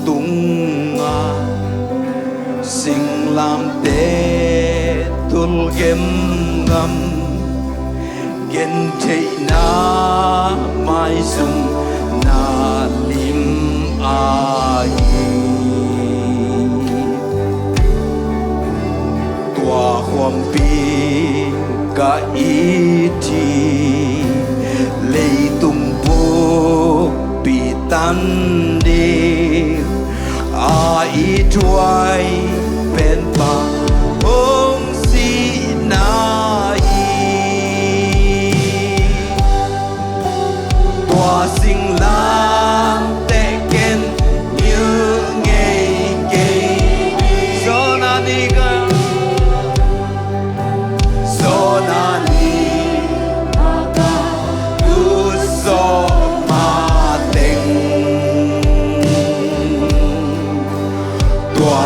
tunga sing lam te tul gem ngam gen thei na mai sum na lim ai tua khom pi ka i thi lei tum po pi tan đi ai truai pen pa ong si nai tua sing lam te ken như ngày ngày so na ni ga so na ni aga tu so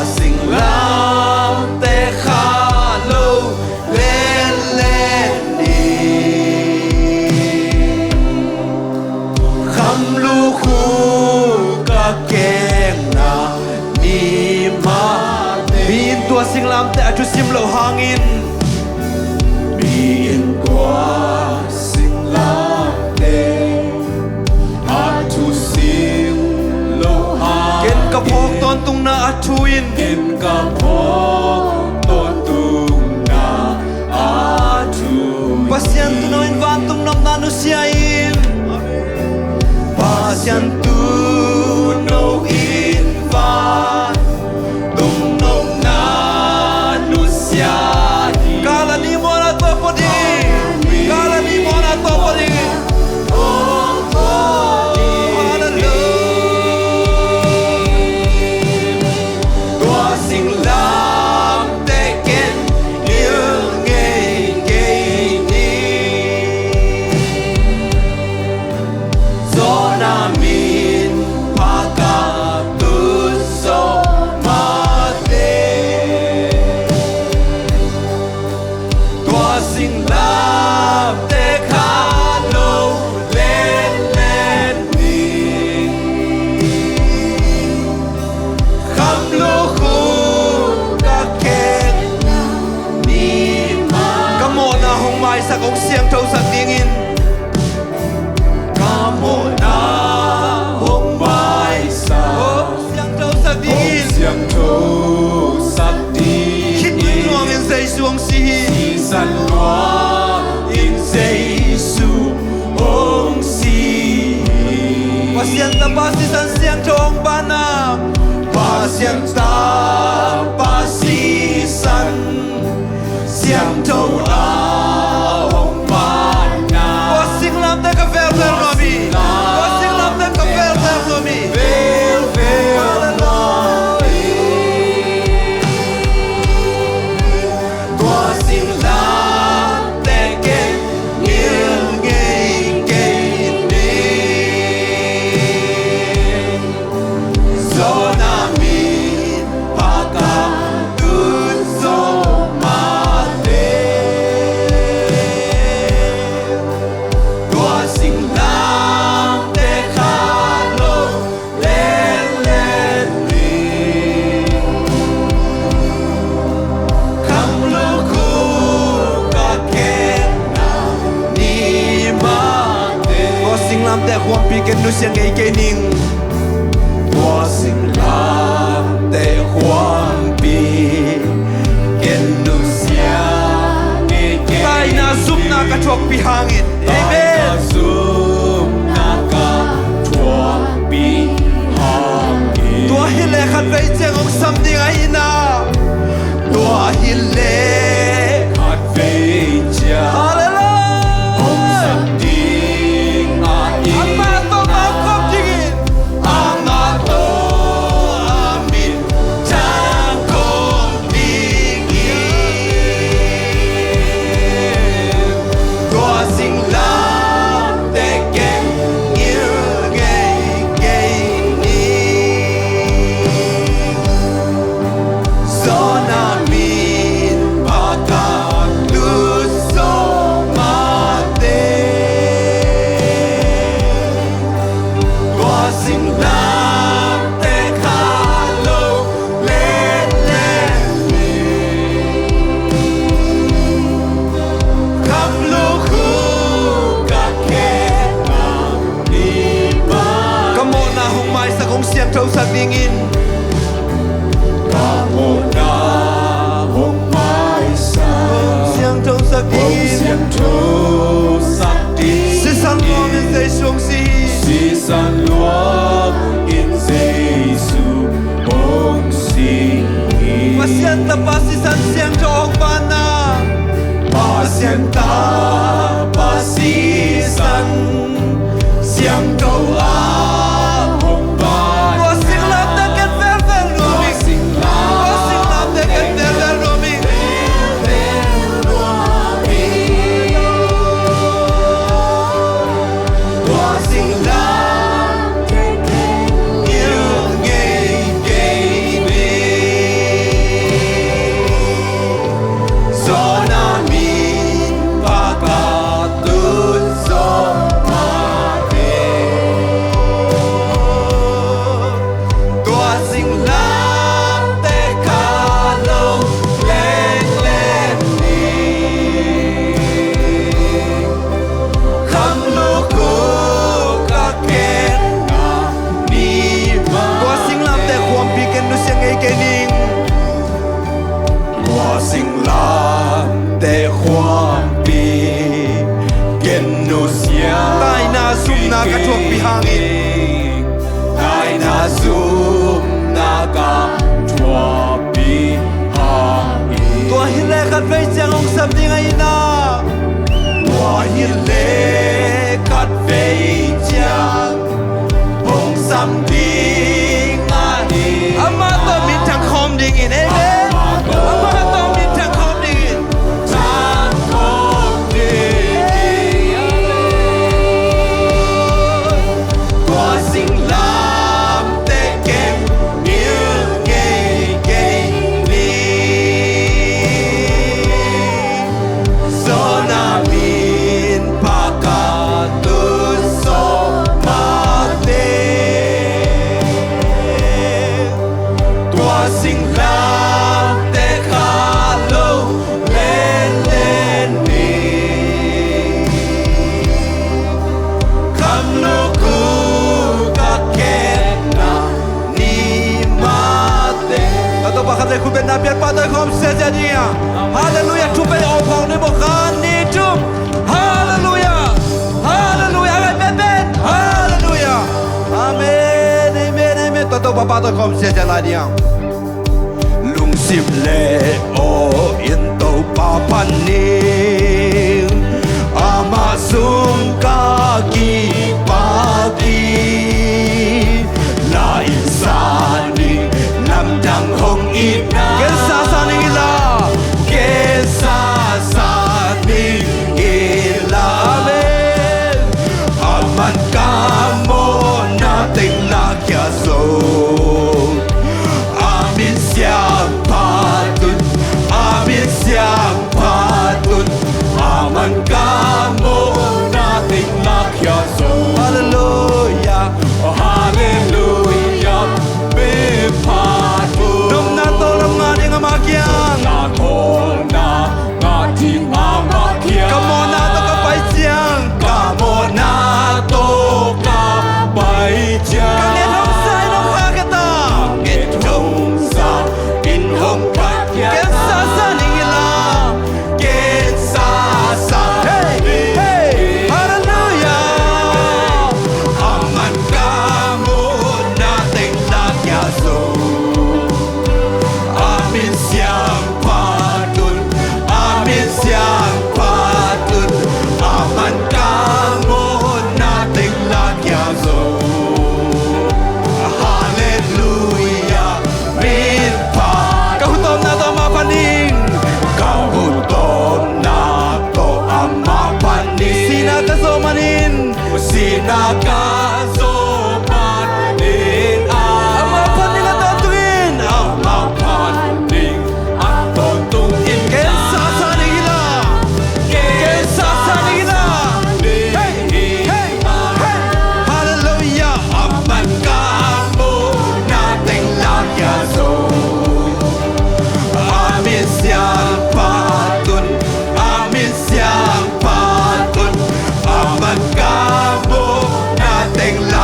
sing lam te kha lo lên lên đi kham lu khu ka keng na ni ma bin tua sing lam te atu sim lo hangin bin tua sing lam te atu sim lo hangin ken ka phok ton tung na atuin ken ka phok ton tung na atu pasyan tu no in van tung nam na nu siain pasyan tu no in van tung nom na nu siain kala ni mo na to podi kala ni mo na to podi sa kong siang thâu sa tingin kamo na hong mai sa siang thâu sa tingin siang thâu sa tingin khit nuang in say suang si san nuang in say su ong si pasian ta pasi san siang thong bana pasian ta pasi san siang thâu a te huang pi ken nu siang ei ke ning tua sing lam te huang pi ken nu siang ei ke tai na sup na ka thok pi hangin amen sup na ka thok pi hangin tua hi le khat vei cheng ong sam ding ai na tua hi le khat vei cha Zona min pa thâu sắc dingin Kamona hong mai sa siang thâu sắc hong dingin siang tho sak di si san lo in say sung si si san luang in Giêsu hong si pasian tapa si san siang thong pana pasian ta pasi san siang tho a hong ban Wa sing lam ta ken vel vel lo mi sing la Wa sing lam ta ken vel vel lo mi Wa sing lam yêu ngây ngây mi so na mi pa ka tu so ma te Tua sing lam te ka lo len len ni kham lu ko ka ken na ni ma Tua sing lam te huam pi ken nu siang ei ke ning wa sing lam te khoan pi ken no sia Tai na sum na ka thuak pi hangin tai na sum na ka thua pi hangin Tua hi le khat vei chang ong sap ding ai na wa hi le kat vei chang hong sam ding a ni Ama to min thang khom ding in ei le Ama to min thang khom ding in Tan khom ding Tua sing lam te ken yêu ngây ngây ni so na min pa ka tu so ma te tua sing lam te kha lo len len ni kham lo ku ka ken na ni ma te Kato pa khate khu ben na pian pa ta khom se ja ni ya Hallelujah tu pe au phang ni bo khan ni tu Hallelujah Hallelujah ai ben ben Hallelujah Amen amen amen Kato pa ta khom se ja la ni ya lung sim le o in to pa pan ni ama sum ka ki pa ki la insani nam dang hong ina Ken sa sa ni la ke sa sa ni ila Amen aman ka mo na ting la kya so amin siang patun amin siang patun aman ka mo na ting la kya so Hallelujah oh hallelujah me patun Dum na to lam nga ni nga ma kyang na ko na nga ti ama kya Come on na to ka pai chiang Kamo na to ka bai cha Ka nge thong sai no kha ka ta Nghe trông sa in hong ka kya Ken sa sa ni la Ken sa sa Hey hey Hallelujah Aman kamo na ting la kya so Amin siang patun Amin siang patun Aman kamo na ting la kya so Hallelujah Min pa Ka hu tom na to ma paning Kahutom na to ama panin Sina ta so manin Sinakasopanin Ama paning at atuin Ama panin at totungin Ken sa sa ni la Ken sa sa ni la Hey hey hey Hallelujah Aman kamo nating lakya so Amin siyang patun Amin siyang patun Aman kamo nating lakya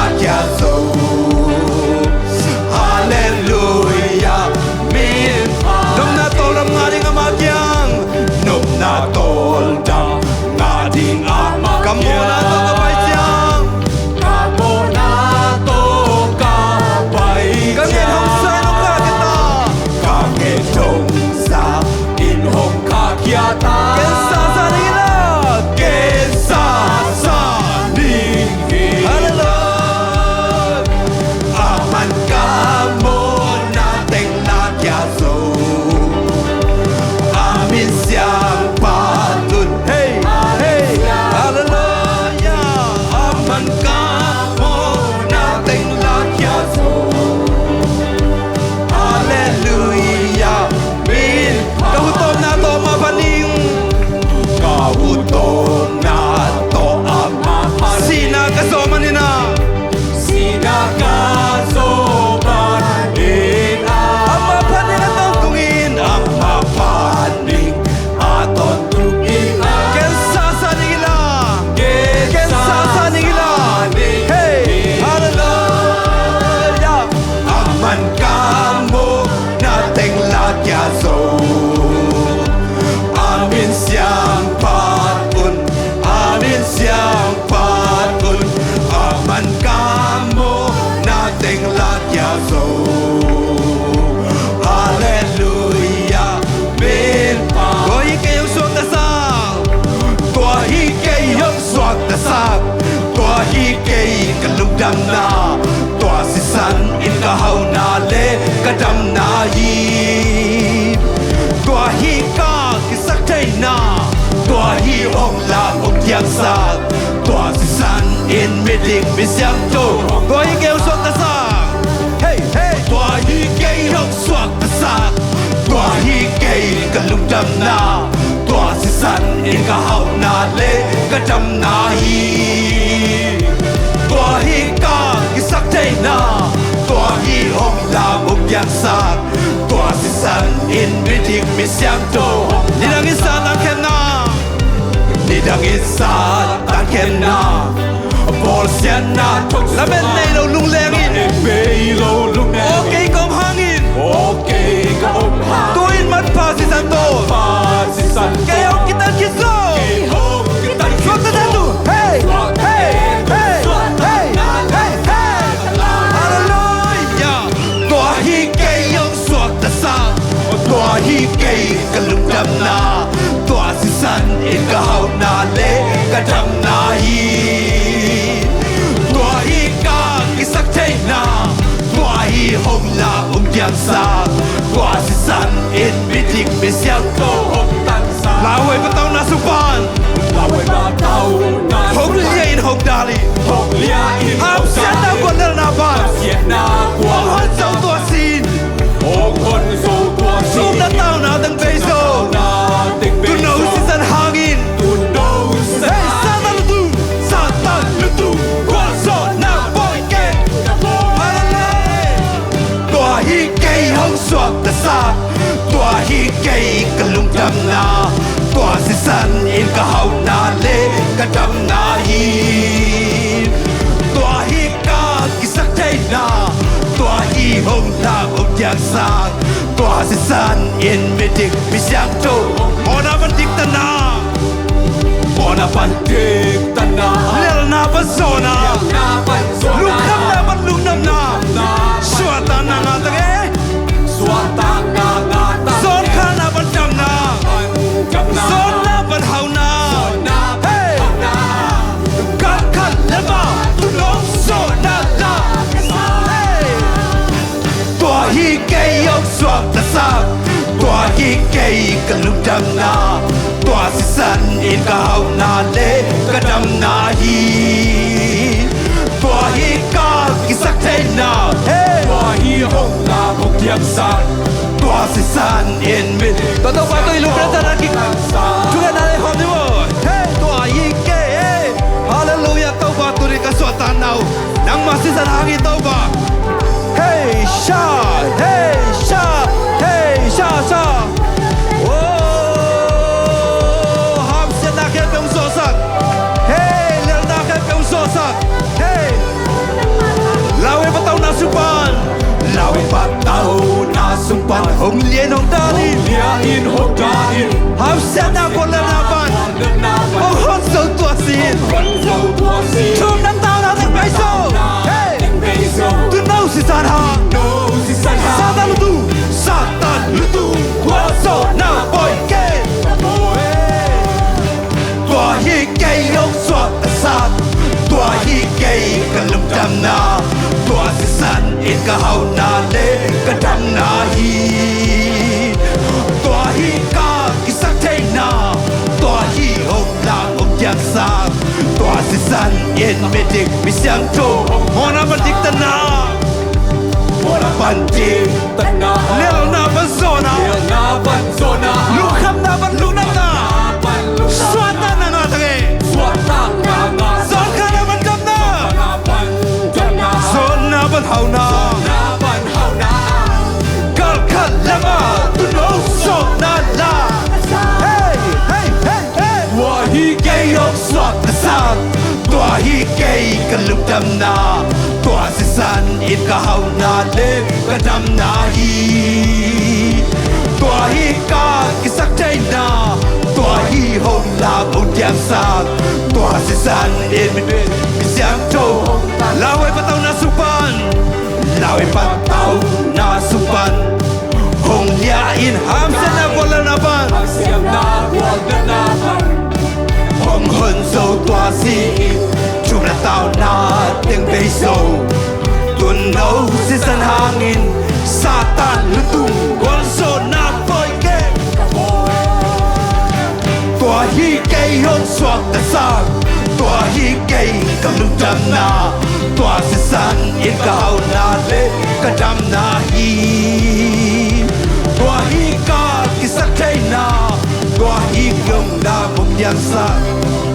sa tua si san in meeting mi siang to tua hi kêu suat ta sa hey hey tua hi kei hok suat ta sa tua hi kei ka lung dam na tua si san in ka hau na le ka dam na hi tua hi ka ki sak thei na tua hi hok la buk yang sa tua si san in meeting mi siang to ni dang i sa na ken na ni dang i sa ta ken na bol sian na thok la ben nei lo lung leng in be lo lung ne okay kom hang in okay ka om ha tu in mat pa si san to pa si san ke ok kita kiso ho kita suat ta tu hey hey hey hey hey hey hallelujah tua hi ke yong suat ta sa tua hi ke ka lung dam na tua si san in ka hau na le ka dam na hi tua hi ka ki sak thei na tua hi hong la yang sa tua si san in meeting mi siang to hok tan sa la wei pa tau na supan la we ba tau na hong lia in hong dali hok lia in ham sian na ko na ba sian na kwa hong han sau tua sin hok kon so tua si sum na tau na dang bei so na tik be tu no si san hangin tu no sa hey satan lu tu kwa so na boy ke tua hi kei hong suat ta sa tua hi kei ka lung dam na tua si san in ka hau na le ka dam na hi tua hi ka ki sak thei na tua hi hong la uk yang sa tua si san in meeting mi siang to ona ban dik ta na ona ban tik tan na lel na ban zona na ban so lung nam na ban lung nam na na suat ta na nga ta ge swata na na ta zon kha na ban dam na jam na zon na ban hau na na hey na kan kan le ba tu no so na la hey tua hi kei yok suat ta sa tua hi kei ka lung dam na tua si san in ka hau na le ka dam na hi tua hi ka ki sak thei na hey tua hi hok la hok yang sa tua si san in mid to to pa to ilu pra ta na ki sa tu ga na le hom ni wo hey tua hi ke hey hallelujah to ba tu ri ka so ta nau nang ma si san hangi to ba hey sha hey sha hey sha sha oh ham se na ke pem so sak hey le na ke pem so sak hey lawe pa tau na supan lawe pa tau na supan hong lien hong dali lia in hok da in ham se na ko le na ban na oh hot so tua sin kon so tua si chum na tau na ding bai so hey tik be so tu know si san ha no si san ha satan lu tu kwa so na boy ke tua hi kei yok suat ta sa tua hi kei ka lum dam na tua si san in ka hau na le ka dam na hi tua hi ka ki sak thei na tua hi hok la uk yang sa tua si san in meeting mi siang to ona ban dik ta na ona ban dik tan na lel na ban zona na ban so na lu kham na ban lu na na ban lu swat na na na ta ge swata na na zon kha na ban dam na na ban jam na zon na ban hau na na ban hau na kal kal la ma tu no so na la hey hey hey hey tua hi kei yok swat ta sa tua hi kei ka lum dam na tua si san in ka hau na le ka dam na hi tua hi ka ki sak thei na tua hi hong la buk yang sa tua si san in mi siang to la wei pa tau na supan la wei pa tau na supan hong lia in ham se na ko la na ban siam na wal na ban hong hun so tua si chum na tao na tiếng bay sâu tuần nấu si san hangin satan lu tung con so na boy ke tua hi kei hong swak ta sang tua hi kei ka lu dam na tua se san in ka hau na le ka dam na hi tua hi ka ki sak thei na tua hi kyong na muk yang sa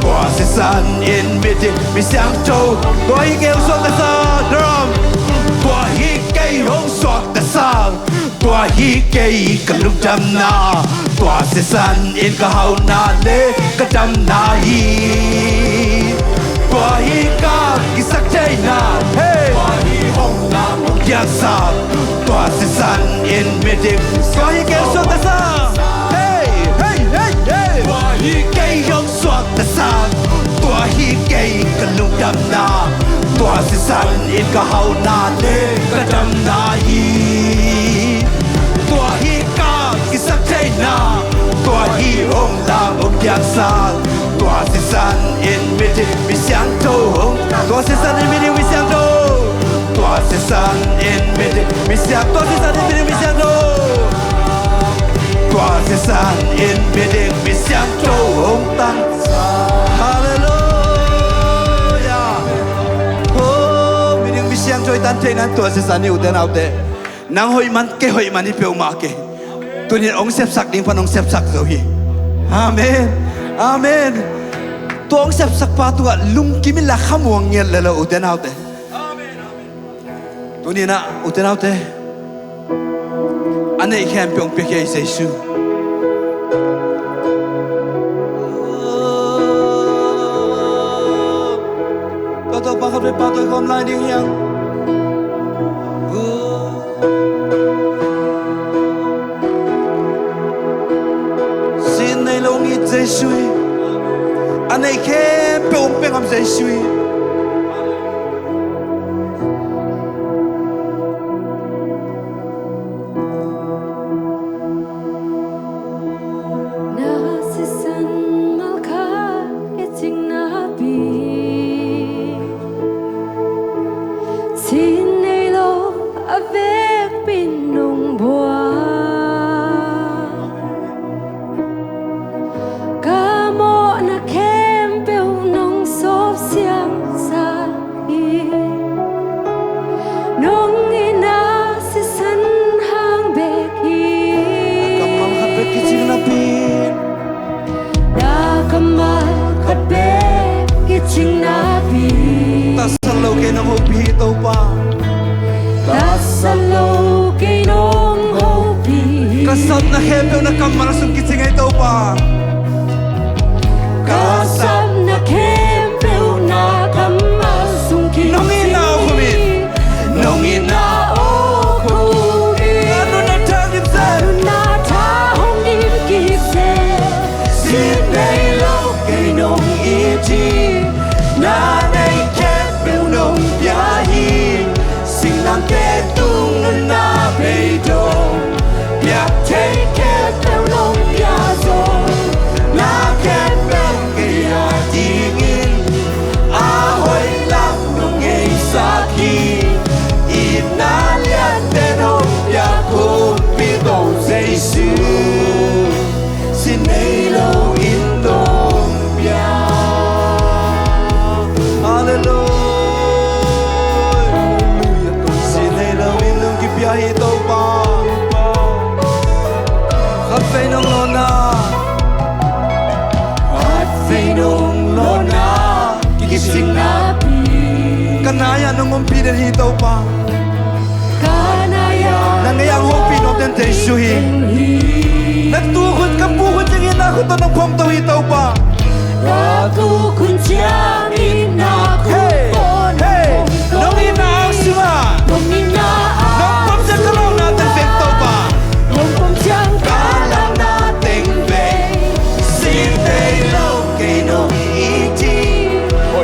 tua se san in mid mi sang to tua hi kei so ka sa drum tua hi kei hong so ka sang tua hi kei ka lu dam na tua se san in ka hau na le ka dam na hi tua hi ka ki sak thei na hey tua hi hong na muk yang sa tua se san in mid tua hi kei so ka sa hey hey hey hey tua hi kei hong so ka sa tua hi kei ka lu dam na tua se san in ka hau na le ka dam na hi tua hi ka ki sak thei na tua hi hong la muk yang sa tua se san in mid mi siang to tua se san in mid mi siang to tua se san in mid mi siang tua se san in mid mi siang to tua se san in mid mi siang to hong tan hallelujah oh mid mi siang to tan thei nan tua se san ni u den out de nang hoi man ke hoi man ni peu ma ke tu ni ong sep sak ding pan ong sep sak zo hi amen amen tu ong sep sak pa tu lung kimi la khamuang ngel le lo u den out de amen tu ni na u den out de ane khem pyong pe ke jesu to to pa khat pa to kom lai ding yang Giêsu, anh ấy khen bông bông am Giêsu. Kasap na hebel na kamarasong kisingay tau pa. Kasap na hebel na kamarasong kisingay. Nung inaw kumit. Nung inaw kumit. Ano na tagip sa? Ano na tahong dibigip sa? Sinay law kay nung iti. Nanay hebel nung biyahin. Silang ketong na nabeidong. Yeah, take care, pelong piazzo. Na ken bel kaya dingin. Ahoy lang nung isaki. Inalian tenong piako pitong Jesu. Sinelo indong pia. Hallelujah. Sinelo indong kipia ito pa. At vei nung lona, at vei nung lona, kikising na kanaya nung umpinan hitaw pa, kanaya nangayang hopin o tentesyuhin, nagtukod ka bukod yung inakot o ng pamtaw hitaw pa. Nagtukod siyang inakot. Hey, hey, nung inaasuma, nung inaasuma, nung pamsya ka raw natin vektaw pa. nung pamsyang kalang nating vei, sintay law kay nung iti.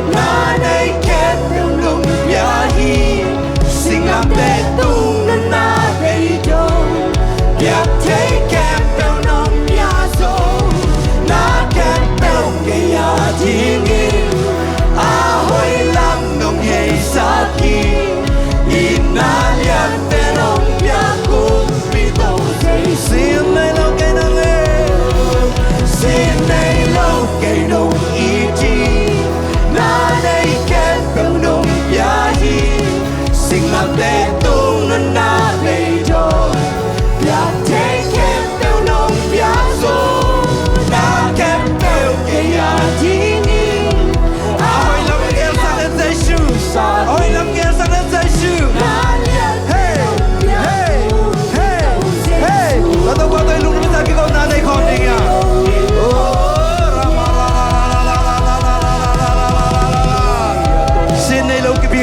Nanay ketong nung biyahi, singam betong na nabedong. Biyak tay ketong nung biyaso, na ketong kaya tingin.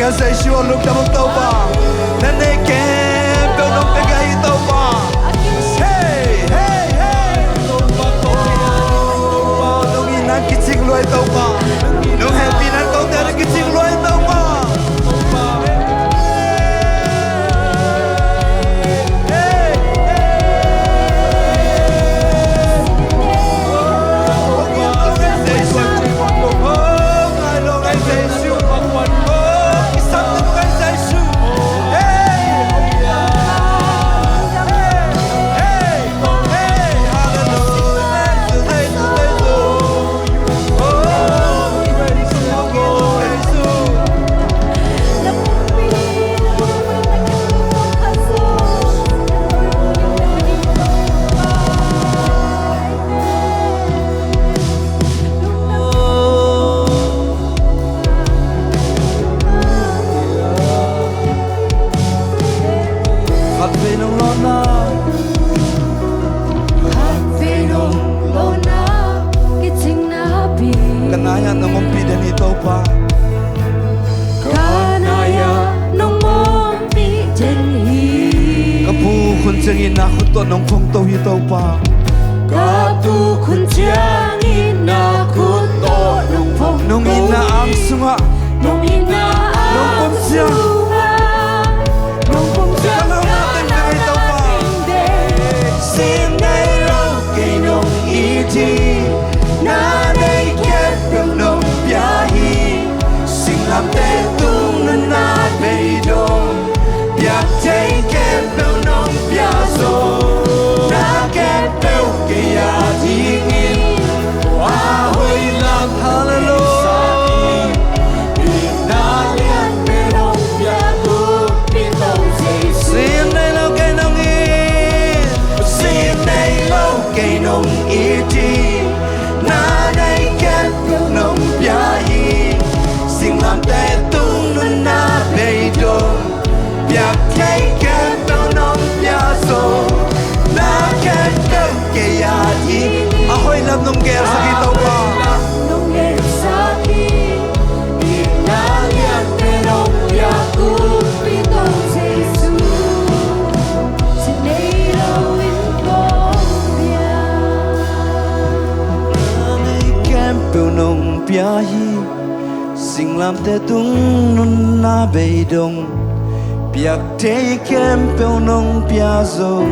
kia say sure lúc ta một tàu ba nên này kém đâu nông cái gai tàu ba hey hey hey tàu ba nông in nan kích chinh loay tàu ba nông happy nan tàu ta kích chinh loay tàu ba Kanaya nang umpida nito pa Kanaya nung umpidani Kapukun siyang inakuto nung kung to ito pa Kapukun siyang inakuto nung pong Nung inaang sunga Nung inaang sunga Nung pong siyang kanating din Sinay lang kay nung iti Nanay kepeng nung biyahe Singlam te tung na beidong Biak te kepeng nung biyaso Na kepeng kaya tingin Wahoy lang hallelujah Inalian perong biyago pitong Jesus Sinay lang kay nung Sinay lang kay nung iti Nanay kepeng nung biyahe Singlam te tung na beidong Biak te kepeng nung biyaso Na kepeng kaya tingin Ahoy lam nung ger sa kitaw pa Nung sakit Inalian perong biyago pitong Jesus Sinilawin ko Nanay kepeng nung biyahe Singlam te tung na beidong Biak te kepeng nung biyaso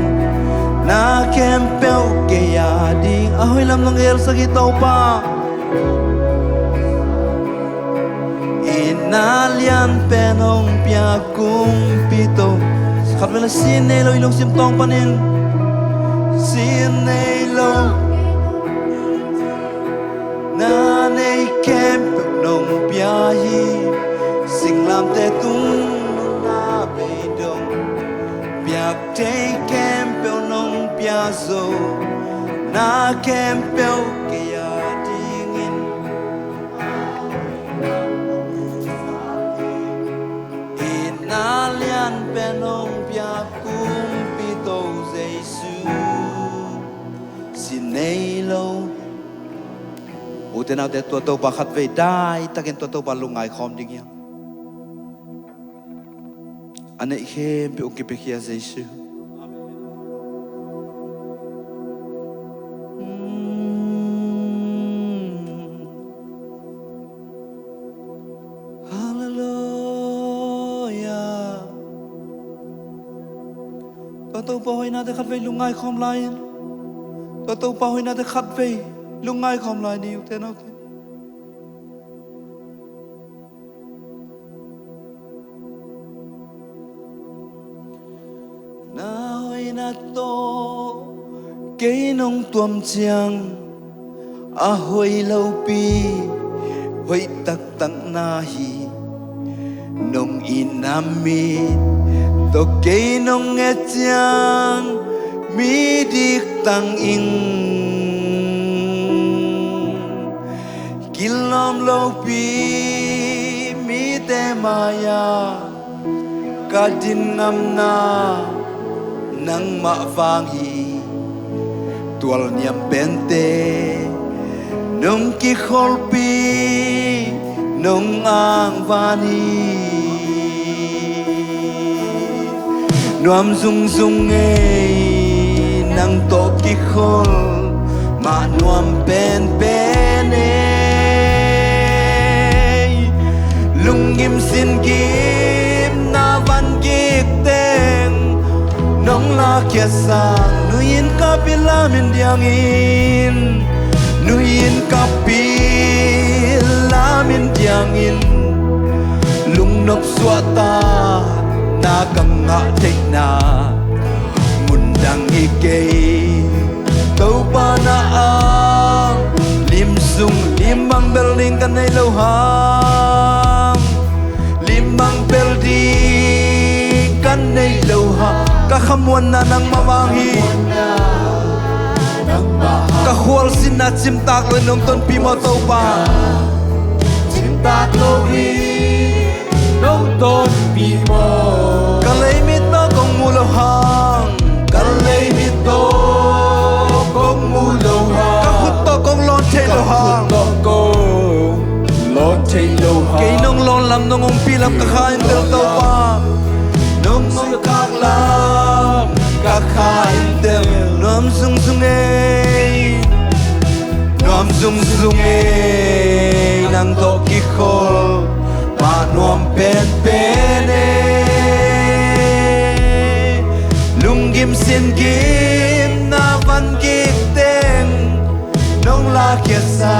Na kempel kaya ding Ahoy lam ng el sa kitaw pa Inalian penong piakong pito Sakat mo na sinelo ilong simtong panin Sinelo Nanay kempel nung biyahe Singlam te tung na beidong Biak te kempel nung piazo Na kempel kaya dingin Inalian penong piakong pito Jesus Sinelo Uten au te tua bakat ve dai takin tua balungai khom ding yang Ane he be ukipekia Jesus Tao pa hoy na te khat ve lungai khom lai Tao pa hoy na te khat ve lungai khom lai ni te no te Na hoy na to ke nong tuam chiang a hoy lâu pi hoy tak tak na hi nong inamit to ke nong e chiang mi dik tang ing kilom lâu pi mi te maya ka din ngam na nang ma vang hi tual niam bente nong ki khol pi nong ang vani นวมซุงซุงเอนังโตกิโคลมานวมเป็นเอลุงกิมสินกิมนาวันกิกเตงน้องลาเคียสังนุยินกับปิลามินเดียงอินนุยินกับปิลามินเดียงอินลุงนกสวตานากังงะเทนามุนดังอีเกเต้าปานาอาลิมซุงลิมบังเบลลิงกันในโลหางลิมบังเบลดีกันในโลหะกะขมวนนานังมาวางฮีกะขวลสินาจิมตากเลยนงต้นปีมอเต้าปาจิมตากโลฮีน้องต้นปีโมกะเลยมิโตกงมูโลหังกะเลยมิโตกงมูโลหังกะขุดโตกงลอนเทโลหังกะกงลอนเทโลหังเกยน้องลอนลำน้ององปีลำกะขายเตลโตปาน้ององกากลำกะขายเตลน้อมซุงซุงเอน้อมซุงซุงเอนังโตกิโคมานวมเป็นเอลุงกิมสินกิมนาวันกิกเตงน้องลาเกียสา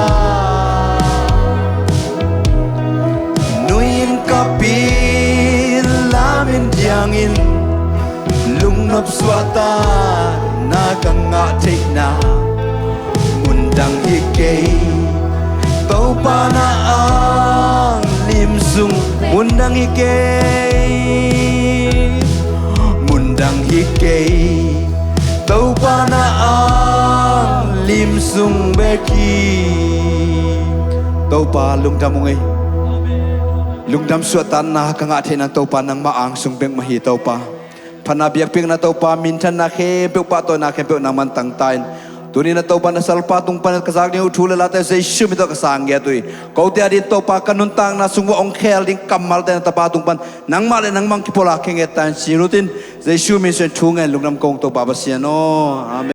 นุยินกับปีลามินเดียงอินลุงนับสวตานากังงะเทนามุนดังฮิเกเต้าปานาอาลิมซุงมุนดังฮิเกมุนดังฮิเกเต้าปานาอาลิมซุงเบกีเต้าปาลุงดำงไงลุงดำสวดตันนากังอาเทนันเต้าปานังมาอ่างซุงเบงมาฮีเต้าปาพนาเบียกเพียงนาเต้าปามินชันนาเคเปียวปาตัวนาเคเปียวนามันตั้งตายตัวนี้นาเต้าปานาสัลปาตุงปานกษักเนี่ยอุทุลละแต่เซชุมิตกษังเกียตุยเขาเตียดินเต้าปากันุนตังนาสุงวองเคลดิงกัมมัลแต่นาตาปาตุงปันนังมาเลยนังมังคิโพลาเคงเอตันชิรุตินเซชุมิเซนชุงเงลุงดำกงเต้าปาบาเซียโนอาเม